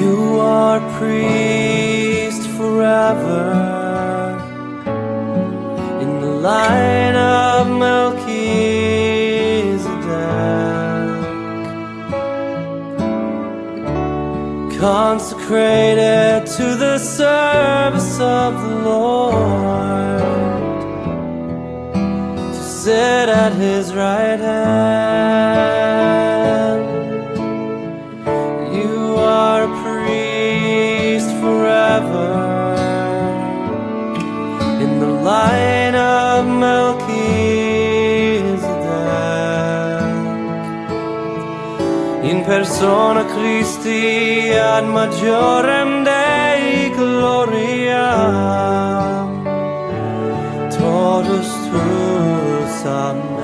You are priest forever in the line of Melchizedek, consecrated to the service of the Lord, to sit at His right hand. You are a priest forever in the line of Melchizedek, in persona Christi ad majorem Dei gloria, totus tuus amen.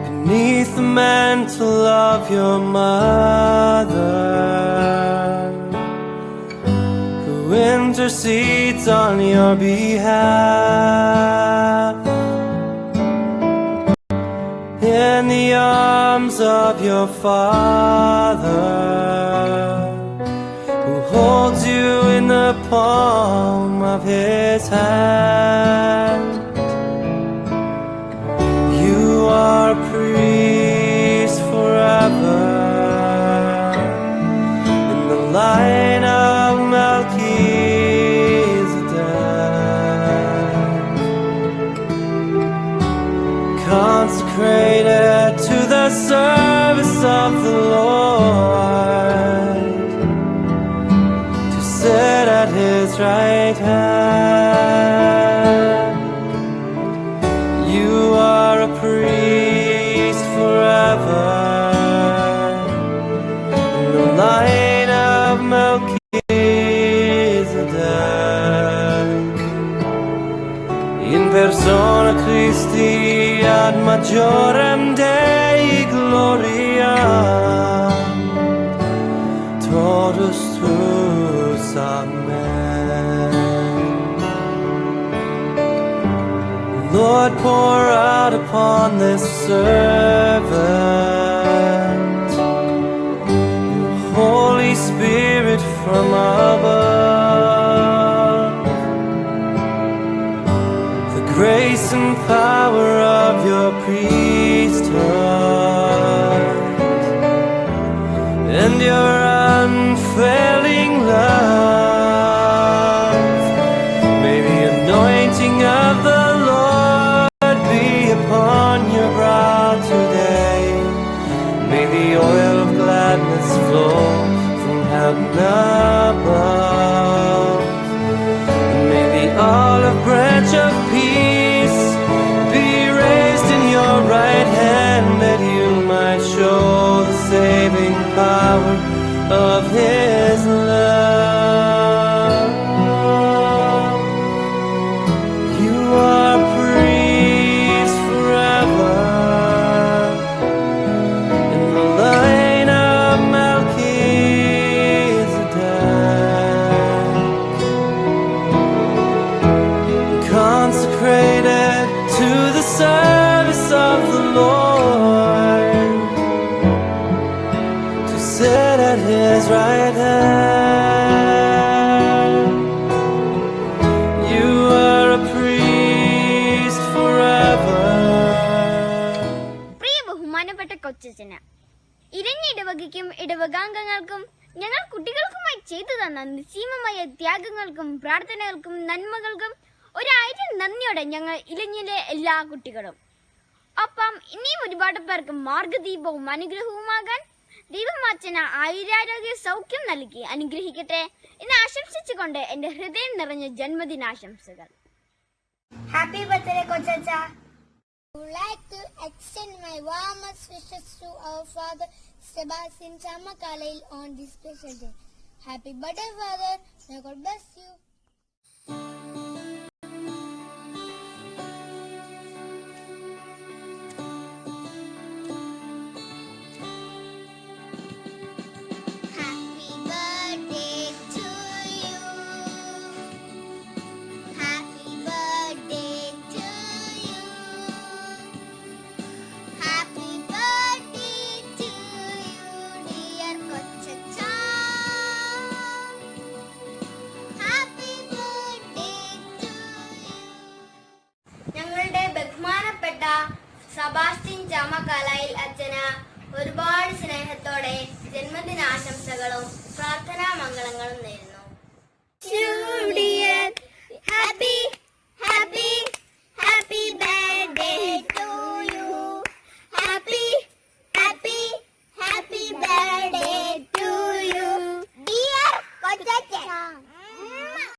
Beneath the mantle of your mother, who intercedes on your behalf, in the arms of your Father, who holds you in the palm of His hand. You are a priest forever in the line of Melchizedek, consecrated to the service of the Lord, to sit at His right hand. You are a priest forever in the line of Melchizedek, in persona Christi ad majorem Dei gloria, totus tuus amen. Lord, pour out upon this servant your Holy Spirit from above, the grace and power of your priesthood, and your unfailing love. May the anointing of the Lord be upon your brow today. May the oil of gladness flow from heaven above. And may the olive branch of peace be raised in your right hand, that you might show the saving power of His love. You are priest forever in the line of Melchizedek, consecrated to the service of the Lord, to sit at His right hand. You are a priest forever. പ്രിയ ബഹുമാനപ്പെട്ട കൊച്ചച്ഛന്, ഇരഞ്ഞ ഇടവകയ്ക്കും ഇടവകാംഗങ്ങൾക്കും ഞങ്ങൾ കുട്ടികൾക്കുമായി ചെയ്തു തന്ന നിസ്സീമമായ ത്യാഗങ്ങൾക്കും പ്രാർത്ഥനകൾക്കും നന്മകൾക്കും 1000 നന്ദിയോടെ ഞങ്ങൾ ഇലഞ്ഞിലെ എല്ലാ കുട്ടികളും. ഒപ്പം ഇനിയും ഒരുപാട് പേർക്ക് മാർഗദീപവും അനുഗ്രഹവുമാകാൻ ദൈവമാച്ചന് ആയുരാരോഗ്യ സൗഖ്യം നൽകി അനുഗ്രഹിക്കട്ടെ എന്ന് ആശംസിച്ചുകൊണ്ട് എന്റെ ഹൃദയം നിറഞ്ഞ ജന്മദിനാശംസകൾ. Happy birthday, Kochacha! I would like to extend my warmest wishes to our father Sebastian Chamakalail on this special day. Happy birthday, father! May God bless you. ആശംസകളും പ്രാർത്ഥനാ മംഗളങ്ങളും നേരുന്നു.